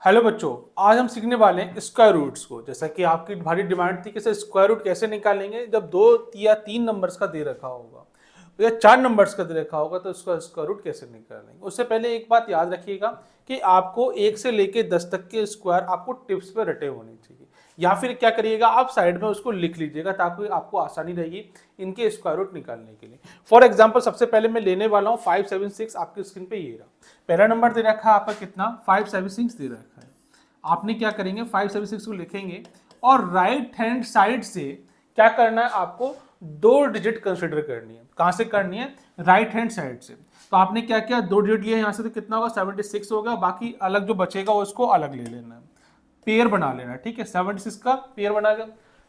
Hello बच्चों, आज हम सीखने वाले हैं स्क्वायर रूट्स को। जैसा कि आपकी भारी डिमांड थी कि सर स्क्वायर रूट कैसे निकालेंगे जब दो या तीन नंबर्स का दे रखा होगा या चार नंबर्स का दे रखा होगा, तो उसका स्क्वायर रूट कैसे निकालेंगे। उससे पहले एक बात याद रखिएगा कि आपको 1 से लेके 10 तक के स्क्वायर आपको टिप्स पे रटे होने चाहिए, या फिर क्या करिएगा आप साइड में उसको लिख लीजिएगा ताकि आपको आसानी रहेगी इनके स्क्वायर रूट निकालने के लिए। फॉर एग्जाम्पल सबसे पहले मैं लेने वाला हूँ 576। आपकी स्क्रीन पे ये रहा पहला नंबर दे रखा है आपका कितना 576 दे रखा है। आपने क्या करेंगे 576 को लिखेंगे और राइट हैंड साइड से क्या करना है आपको, दो डिजिट कंसिडर करनी है। कहां से करनी है? राइट हैंड साइड से। तो आपने क्या किया, दो डिजिट लिए यहां से, तो कितना होगा 76 होगा। बाकी अलग जो बचेगा उसको अलग ले लेना है, पेयर बना लेना है। ठीक है, 76 का पेयर बना गया।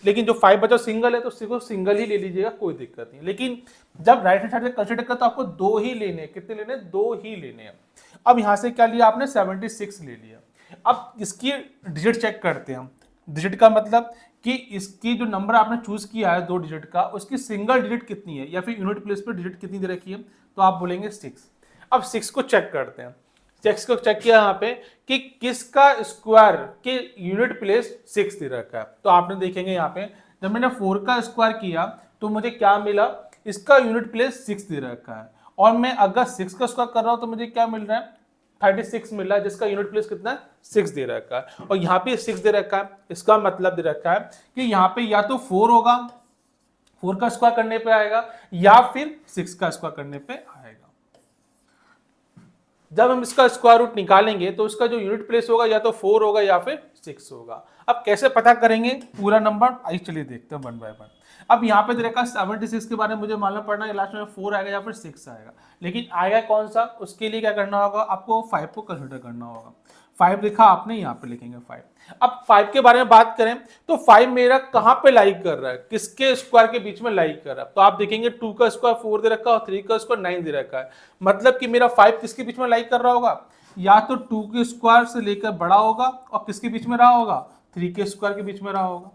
लेकिन जो 5 बचा सिंगल है तो उसको सिंगल ही ले लीजिएगा, कोई दिक्कत नहीं। लेकिन जब राइट हैंड साइड से कंसिडर कर तो आपको दो ही लेने हैं। कितने लेने हैं? दो ही लेने हैं। अब यहां से क्या लिया आपने? 76 ले लिया। अब इसकी डिजिट चेक करते हैं हम। डिजिट का मतलब कि इसकी जो नंबर आपने चूज किया है दो डिजिट का, उसकी सिंगल डिजिट कितनी है या फिर यूनिट प्लेस पर डिजिट कितनी दे रखी है, तो आप बोलेंगे 6। अब 6 को चेक करते हैं। 6 को चेक किया यहाँ पे कि किसका स्क्वायर के यूनिट प्लेस 6 दे रखा है। तो आपने देखेंगे यहाँ पे जब मैंने 4 का स्क्वायर किया तो मुझे क्या मिला, इसका यूनिट प्लेस 6 दे रखा है। और मैं अगर 6 का स्क्वायर कर रहा हूं तो मुझे क्या मिल रहा है? 36 मिल रहा है, जिसका यूनिट प्लेस कितना है? 6 दे रखा है। और यहाँ पे 6 दे रखा है, इसका मतलब दे रखा है कि यहाँ पे या तो 4 होगा, 4 का स्क्वायर करने पे आएगा, या फिर 6 का स्क्वायर करने पे आएगा। जब हम इसका स्क्वायर रूट निकालेंगे तो उसका जो यूनिट प्लेस होगा या तो 4 होगा या फिर 6 होगा। अब कैसे पता करेंगे पूरा नंबर, आइए चलिए देखते हैं वन बाय वन। अब यहाँ पे देखा 76 के बारे में मुझे मालूम पड़ना है लास्ट में 4 आएगा या फिर 6 आएगा, लेकिन आएगा कौन सा, उसके लिए क्या करना होगा आपको? 5 को कंसिडर करना होगा। 5 लिखा आपने, यहाँ पे लिखेंगे 5। अब 5 के बारे में बात करें तो 5 मेरा कहाँ पे लाइक कर रहा है, किसके स्क्वायर के बीच में लाइक कर रहा है? तो आप देखेंगे 2 का स्क्वायर 4 दे रखा है और 3 का स्क्वायर 9 दे रखा है। मतलब कि मेरा 5 किसके बीच में लाइक कर रहा होगा? या तो 2 के स्क्वायर से लेकर बड़ा होगा, और किसके बीच में रहा होगा? 3 के स्क्वायर के बीच में रहा होगा।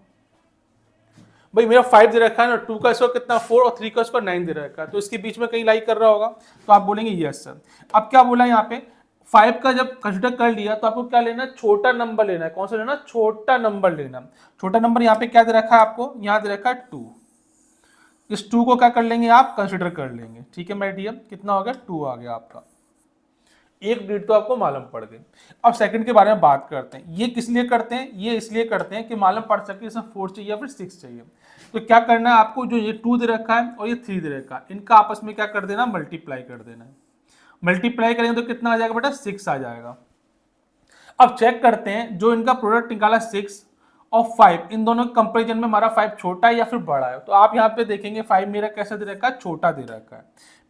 भाई मेरा 5 दे रखा है ना, 2 का स्क्वायर कितना 4 और 3 का स्क्वायर 9 दे रखा है, तो इसके बीच में कहीं लाइक कर रहा होगा। तो आप बोलेंगे यस सर। अब क्या बोला यहाँ पे, 5 का जब कंसिडर कर लिया तो आपको क्या लेना है? छोटा नंबर लेना है। कौन सा लेना? छोटा नंबर लेना। छोटा नंबर यहाँ पे क्या दे रखा है आपको? यहाँ दे रखा है 2। इस 2 को क्या कर लेंगे आप? कंसिडर कर लेंगे। ठीक है माय डियर, कितना हो गया? 2 आ गया आपका। एक डिजिट तो आपको मालूम पड़ गई। अब सेकंड के बारे में बात करते हैं। ये किस लिए करते हैं? ये इसलिए करते हैं कि मालूम पड़ सके इसमें 4 चाहिए या फिर 6 चाहिए। तो क्या करना है आपको, जो ये 2 दे रखा है और ये 3 दे रखा है, इनका आपस में क्या कर देना? मल्टीप्लाई कर देना है। मल्टीप्लाई करेंगे तो कितना आ जाएगा बेटा? 6 आ जाएगा। अब चेक करते हैं, जो इनका प्रोडक्ट निकाला 6 और 5, इन दोनों के कंपेरिजन में हमारा 5 छोटा है या फिर बड़ा है। तो आप यहाँ पे देखेंगे 5 मेरा कैसे दे रखा है? छोटा दे रखा है।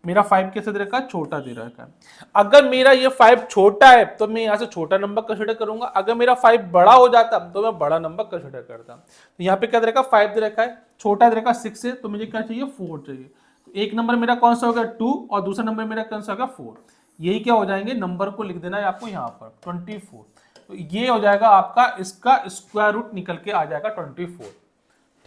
मेरा 5 कैसे दे रखा है? छोटा दे रखा है। अगर मेरा ये 5 छोटा है तो मैं यहाँ से छोटा नंबर कंसिडर करूंगा। अगर मेरा 5 बड़ा हो जाता तो मैं बड़ा नंबर कंसिडर करता। तो यहाँ पे क्या दे रखा है? 5 दे रखा है, छोटा दे रखा है 6 से, तो मुझे क्या चाहिए? 4 चाहिए। तो एक नंबर मेरा कौन सा होगा? 2, और दूसरा नंबर मेरा कौन सा होगा? 4। यही क्या हो जाएंगे? नंबर को लिख देना है आपको यहाँ पर 24। तो ये हो जाएगा आपका, इसका स्क्वायर रूट निकल के आ जाएगा 24।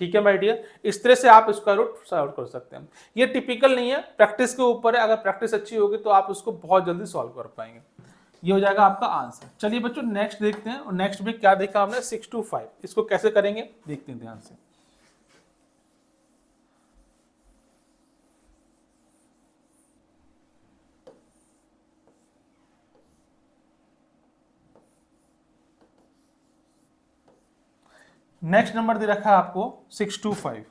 ठीक है माय डियर, इस तरह से आप स्क्वायर रूट सॉल्व कर सकते हैं। ये टिपिकल नहीं है, प्रैक्टिस के ऊपर है। अगर प्रैक्टिस अच्छी होगी तो आप उसको बहुत जल्दी सॉल्व कर पाएंगे। ये हो जाएगा आपका आंसर। चलिए बच्चों नेक्स्ट देखते हैं। और नेक्स्ट में क्या देखा हमने? 6 to 5। इसको कैसे करेंगे देखते हैं ध्यान से। नेक्स्ट नंबर दे रखा है आपको 6 to 5।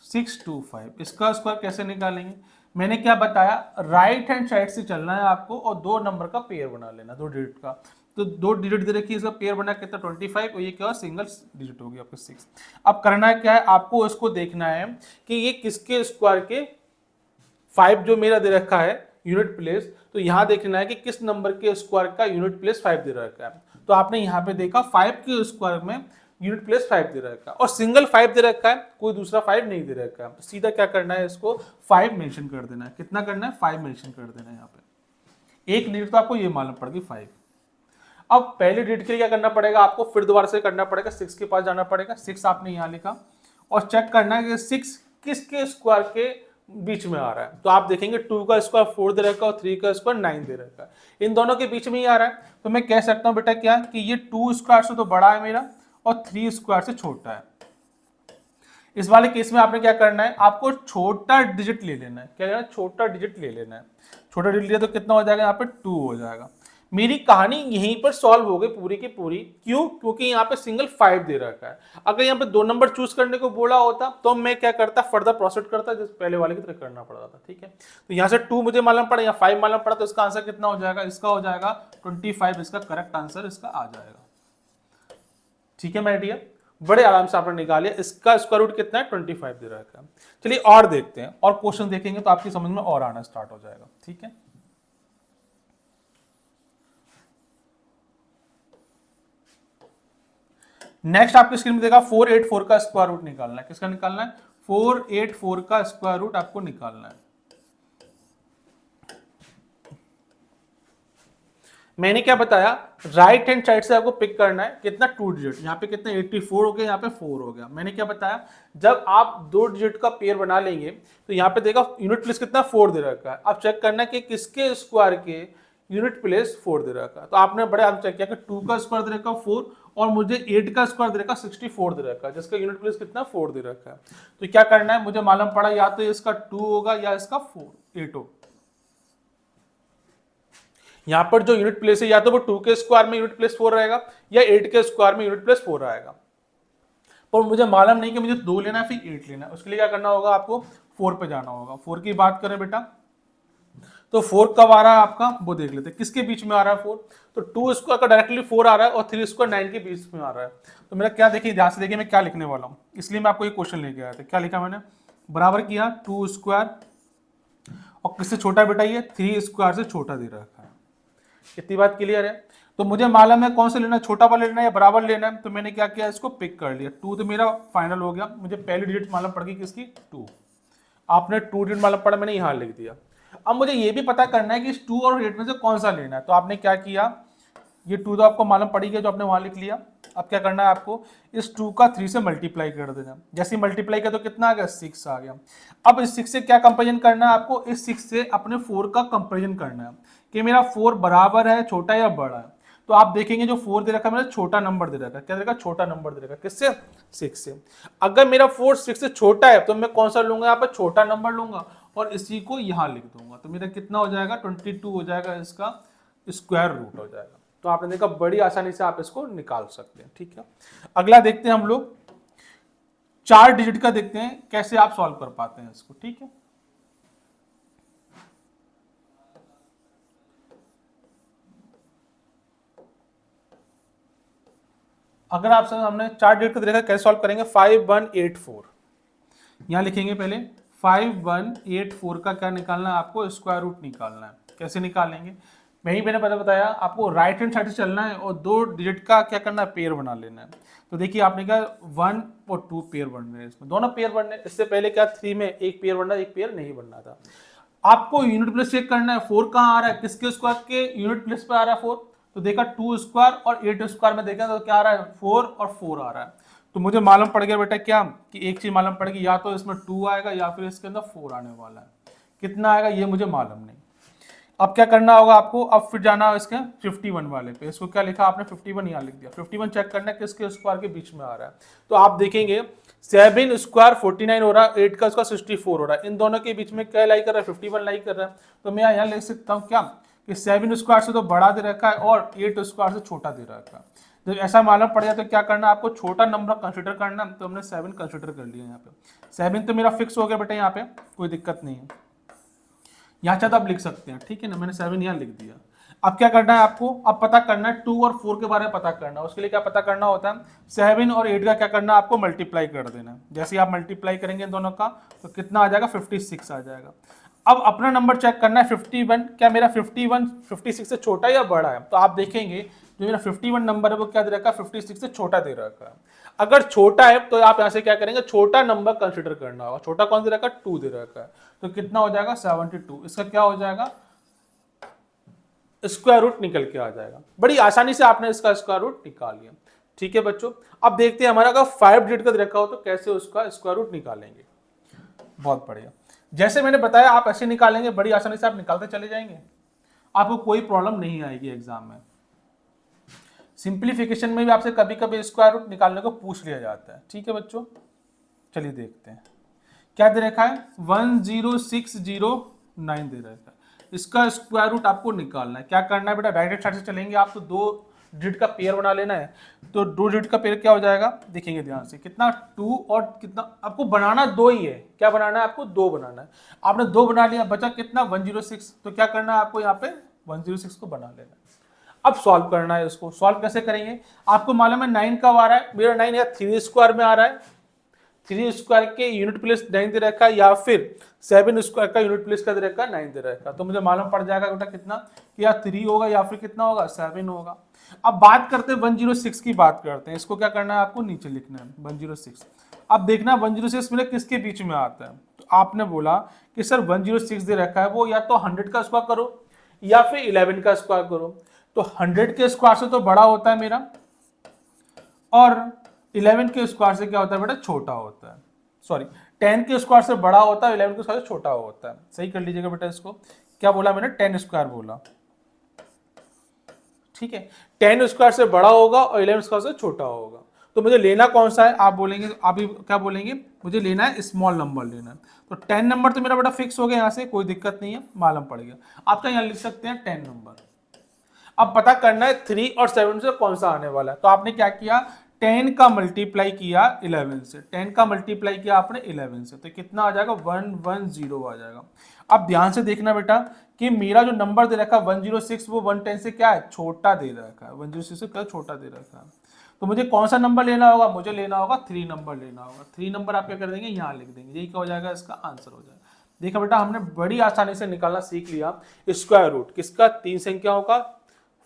6 to 5 इसका स्क्वायर कैसे निकालेंगे? मैंने क्या बताया, राइट हैंड साइड से चलना है आपको और दो नंबर का पेयर बना लेना, दो डिजिट का। तो दो डिजिट दे रखी है, इसका पेयर बना कितना? 25, और ये क्या सिंगल डिजिट हो गया आपका 6। अब करना क्या है आपको? इसको देखना है कि ये किसके स्क्वायर के 5 जो मेरा दे रखा है यूनिट प्लेस, तो यहां देखना है कि किस नंबर के स्क्वायर का यूनिट प्लेस 5 दे रखा है। तो आपने यहां पे देखा 5 के स्क्वायर में यूनिट प्लेस 5 दे रखा है और सिंगल 5 दे रखा है, कोई दूसरा 5 नहीं दे रखा है। तो सीधा क्या करना है, इसको 5 मेंशन कर देना है। कितना करना है? 5 मेंशन कर देना है। यहाँ पे एक डिजिट तो आपको ये मालूम पड़ गई 5। अब पहले डिजिट के लिए क्या करना पड़ेगा आपको? फिर दोबारा से करना पड़ेगा, 6 के पास जाना पड़ेगा। 6 आपने यहाँ लिखा और चेक करना है कि 6 किसके स्क्वायर के बीच में आ रहा है। तो आप देखेंगे 2 का स्क्वायर 4 दे रखा है और 3 का स्क्वायर 9 दे रखा है, इन दोनों के बीच में ही आ रहा है। तो मैं कह सकता हूं बेटा क्या कि ये 2 स्क्वायर से तो बड़ा है मेरा और 3 स्क्वायर से छोटा है। इस वाले केस में आपने क्या करना है, आपको छोटा डिजिट ले लेना है। क्या, छोटा डिजिट ले लेना है। छोटा डिजिट लिया तो कितना हो जाएगा, यहाँ पे 2 हो जाएगा। मेरी कहानी यहीं पर सॉल्व हो गई पूरी की पूरी। क्यों? क्योंकि यहाँ पे सिंगल 5 दे रखा है। अगर यहाँ पे 2 नंबर चूज करने को बोला होता तो मैं क्या करता, फर्दर प्रोसीड करता, जिस पहले वाले की तरह करना पड़ रहा था। ठीक है, तो यहाँ से 2 मुझे मालूम पड़ा, यहाँ 5 मालूम पड़ा, तो इसका आंसर कितना हो जाएगा, इसका हो जाएगा 25। इसका करेक्ट आंसर इसका आ जाएगा। ठीक है माय डियर, बड़े आराम से आपने निकालिया। इसका स्क्वायर रूट कितना है, 25 दे रखा है। चलिए और देखते हैं, और क्वेश्चन देखेंगे तो आपकी समझ में और आना स्टार्ट हो जाएगा। ठीक है, नेक्स्ट आपकी स्क्रीन में देखा 484 का स्क्वायर रूट निकालना है। किसका निकालना है, 484 का स्क्वायर रूट आपको निकालना है। मैंने क्या बताया, राइट हैंड साइड से आपको पिक करना है कितना, 2 डिजिट। यहाँ पे कितना 84 हो गया, यहाँ पे 4 हो गया। मैंने क्या बताया, जब आप 2 डिजिट का पेयर बना लेंगे तो यहाँ पे देखा यूनिट प्लेस कितना 4 दे रखा है। अब चेक करना है कि किसके स्क्वायर के यूनिट प्लेस 4 दे रखा है। तो आपने बड़े आप चेक किया कि 2 का स्क्वायर दे रखा 4 और मुझे 8 का स्क्वायर दे रखा 64 दे रखा है, जिसका यूनिट प्लेस कितना 4 दे रखा है। तो क्या करना है, मुझे मालूम पड़ा या तो इसका 2 होगा या इसका 8 होगा। यहां पर जो यूनिट प्लेस है या तो वो 2 के स्क्वायर में यूनिट प्लेस 4 रहेगा या 8 के स्क्वायर में यूनिट प्लेस 4 आएगा। पर मुझे मालूम नहीं कि मुझे 2 लेना है फिर 8 लेना है। उसके लिए क्या करना होगा, आपको 4 पे जाना होगा। 4 की बात करें बेटा तो 4 कब आ रहा है आपका, वो देख लेते हैं। किसके बीच में आ रहा है 4, तो 2 स्क्वायर का डायरेक्टली 4 आ रहा है और 3 स्क्वायर 9 के बीच में आ रहा है। तो मेरा क्या, देखिए ध्यान से देखिए मैं क्या लिखने वाला हूँ, इसलिए मैं आपको ये क्वेश्चन लेके आया था। क्या लिखा मैंने, बराबर किया 2 स्क्वायर और किससे छोटा बेटा, ये 3 स्क्वायर से छोटा दे रखा है। इतनी बात क्लियर है। तो मुझे मालूम है कौन सा लेना है, छोटा वाला लेना है या बराबर लेना है। तो मैंने क्या किया, इसको पिक कर लिया। 2 तो मेरा फाइनल हो गया। मुझे पहली डिजिट मालूम पड़ गई किसकी, 2। आपने 2 डिजिट मालूम पड़ा, मैंने यहां लिख दिया। अब मुझे ये भी पता करना है कि इस 2 और 8 में से कौन सा लेना है। तो आपने क्या किया, ये 2 तो आपको मालूम पड़ी गया जो आपने वहां लिख लिया। अब क्या करना है, आपको इस 2 का 3 से मल्टीप्लाई कर देना। जैसे मल्टीप्लाई किया तो कितना आ गया, 6 आ गया। अब इस 6 से क्या कंपेरिजन करना है आपको, इस 6 से अपने 4 का कंपेरिजन करना है कि मेरा 4 बराबर है, छोटा या बड़ा है। तो आप देखेंगे जो 4 दे रखा है मेरा छोटा नंबर दे रखा है। क्या दे रखा है, छोटा नंबर दे रखा है। किससे, 6 से। अगर मेरा 4 6 से छोटा है तो मैं कौन सा लूंगा, यहाँ पर छोटा नंबर लूंगा और इसी को यहां लिख दूंगा। तो मेरा कितना हो जाएगा, 22 हो जाएगा, इसका स्क्वायर रूट हो जाएगा। तो आपने देखा बड़ी आसानी से आप इसको निकाल सकते हैं। ठीक है, अगला देखते हैं हम लोग 4 डिजिट का, देखते हैं कैसे आप सॉल्व कर पाते हैं इसको। ठीक है, अगर आप हमने 4 डिजिट का देखा कैसे सॉल्व करेंगे, 5184 यहां लिखेंगे। पहले 5184 का क्या निकालना है आपको, स्क्वायर रूट निकालना है। कैसे निकालेंगे, मैंने पहले बताया आपको राइट हैंड साइड से चलना है और 2 डिजिट का क्या करना है, पेयर बना लेना है। तो देखिए आपने क्या 1 और 2 पेयर बन रहे हैं, इसमें दोनों पेयर बनने। इससे पहले क्या 3 में एक पेयर बनना, एक पेयर नहीं बनना था। आपको यूनिट प्लेस चेक करना है, 4 कहाँ आ रहा है, किसके स्क्वायर के यूनिट प्लेस पे आ रहा है 4। तो देखा 2 स्क्वायर और 8 स्क्वायर में देखा तो क्या आ रहा है, 4 और 4 आ रहा है। तो मुझे मालूम पड़ गया बेटा क्या, कि एक चीज मालूम पड़ गई, या तो इसमें 2 आएगा या फिर इसके अंदर 4 आने वाला है। कितना आएगा ये मुझे मालूम नहीं। अब क्या करना होगा आपको, अब फिर जाना इसके 51 वाले पे। इसको क्या लिखा आपने, 51 यहाँ लिख दिया। 51 चेक करना है किसके स्क्वायर के बीच में आ रहा है। तो आप देखेंगे 7 स्क्वायर 49 हो रहा है, 8 का स्क्वायर 64 हो रहा है। इन दोनों के बीच में क्या लाई कर रहा है, 51 लाई कर रहा है। तो मैं यहाँ लिख सकता हूँ क्या, कि 7 स्क्वायर से तो बड़ा दे रखा है और 8 स्क्वायर से छोटा दे रखा है। जब ऐसा मालूम पड़ जाए तो क्या करना है आपको, छोटा नंबर कंसिडर करना। तो हमने 7 कंसिडर कर लिया। यहाँ पे 7 तो मेरा फिक्स हो गया बेटा, यहाँ पे कोई दिक्कत नहीं है। यहाँ चाहे तो आप लिख सकते हैं, ठीक है ना, मैंने 7 यहाँ लिख दिया। अब क्या करना है आपको, अब पता करना है 2 और 4 के बारे में पता करना है। उसके लिए क्या पता करना होता है, 7 और 8 का क्या करना है आपको, मल्टीप्लाई कर देना है। जैसे ही आप मल्टीप्लाई करेंगे इन दोनों का तो कितना आ जाएगा, 56 आ जाएगा। अब अपना नंबर चेक करना है 51, क्या मेरा 51 56 से छोटा या बड़ा है। तो आप देखेंगे जो मेरा 51 नंबर है वो क्या दे रखा है, 56 से छोटा दे रखा है। अगर छोटा है तो आप यहां से क्या करेंगे, छोटा नंबर कंसीडर करना होगा। छोटा कौन दे रखा है, 2 दे रखा है। तो कितना हो जाएगा, 72। इसका क्या हो जाएगा, स्क्वायर रूट निकल के आ जाएगा। बड़ी आसानी से आपने इसका स्क्वायर रूट निकाल लिया। ठीक है बच्चों, अब देखते हैं हमारा अगर 5 डिजिट का दे रखा हो तो कैसे उसका स्क्वायर रूट निकालेंगे। बहुत बढ़िया। जैसे मैंने बताया आप ऐसे निकालेंगे, बड़ी आसानी से आप निकालते चले जाएंगे, आपको कोई प्रॉब्लम नहीं आएगी एग्जाम में। सिंप्लीफिकेशन में भी आपसे कभी कभी स्क्वायर रूट निकालने को पूछ लिया जाता है। ठीक है बच्चों, चलिए देखते हैं क्या दे रखा है, 10609 दे रखा है, इसका स्क्वायर रूट आपको निकालना है। क्या करना है बेटा, डायरेक्ट साइड से चलेंगे आप, तो 2 डिजिट का पेयर बना लेना है। तो 2 डिजिट का पेयर क्या हो जाएगा, देखेंगे ध्यान से, कितना 2 और कितना, आपको बनाना 2 ही है। क्या बनाना है आपको, 2 बनाना है। आपने 2 बना लिया, बचा कितना 106, तो क्या करना है आपको यहाँ पे 106 को बना लेना है। अब सॉल्व करना है इसको। सॉल्व कैसे करेंगे, आपको मालूम है 9 कब आ रहा है, मेरा 9 या 3 स्क्वायर में आ रहा है, 3 स्क्वायर के यूनिट प्लेस 9 दे रखा है, या फिर 7 स्क्वायर का यूनिट प्लेस का दे रखा है 9 दे रखा है। तो मुझे मालूम पड़ जाएगा बेटा कितना, कि या 3 होगा या फिर कितना होगा 7 होगा। अब बात करते हैं 106 की बात करते हैं। इसको क्या करना है आपको, नीचे लिखना है 106। अब देखना 106 मेरे किसके बीच में आता है, तो आपने बोला कि सर 106 दे रखा है, वो या तो 100 का स्क्वायर करो या फिर 11 का स्क्वायर करो। तो 100 के स्क्वायर से तो बड़ा होता है मेरा, और 11 के स्क्वायर से क्या होता है बेटा, छोटा होता है। सॉरी, 10 के स्क्वायर से बड़ा होता है, 11 के स्क्वायर से छोटा होता है। सही कर लीजिएगा बेटा इसको। क्या बोला मैंने, 10 स्क्वायर बोला। ठीक है, 10 स्क्वायर से बड़ा होगा और 11 स्क्वायर से छोटा होगा। तो मुझे लेना कौन सा है, आप बोलेंगे, आप भी क्या बोलेंगे, मुझे लेना है स्मॉल नंबर लेना है। तो 10 नंबर तो मेरा बेटा फिक्स हो गया, यहाँ से कोई दिक्कत नहीं है, मालूम पड़ गया। आपका यहाँ लिख सकते हैं 10 नंबर। अब पता करना है 3 और 7 से कौन सा आने वाला है। तो आपने क्या किया, 10 का मल्टीप्लाई किया 11 से, 10 का मल्टीप्लाई किया आपने 11 से, तो कितना आ जाएगा 110 आ जाएगा। अब ध्यान से देखना बेटा कि मेरा जो नंबर दे रखा है 106, वो 110 से क्या है, छोटा दे रखा है, 106 से क्या छोटा दे रखा है। तो मुझे कौन सा नंबर लेना होगा, मुझे लेना होगा 3 नंबर लेना होगा। 3 नंबर आप क्या कर देंगे, यहाँ लिख देंगे, यही क्या हो जाएगा, इसका आंसर हो जाएगा। देखा बेटा, हमने बड़ी आसानी से निकालना सीख लिया स्क्वायर रूट किसका, 3 संख्याओं का,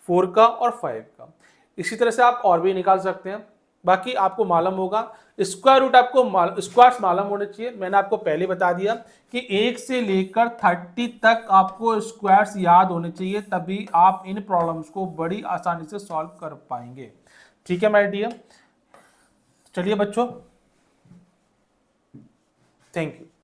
4 का और 5 का। इसी तरह से आप और भी निकाल सकते हैं। बाकी आपको मालूम होगा स्क्वायर रूट, आपको स्क्वायर्स मालूम होने चाहिए। मैंने आपको पहले बता दिया कि 1 से लेकर 30 तक आपको स्क्वायर्स याद होने चाहिए, तभी आप इन प्रॉब्लम्स को बड़ी आसानी से सॉल्व कर पाएंगे। ठीक है माय डियर, चलिए बच्चों, थैंक यू।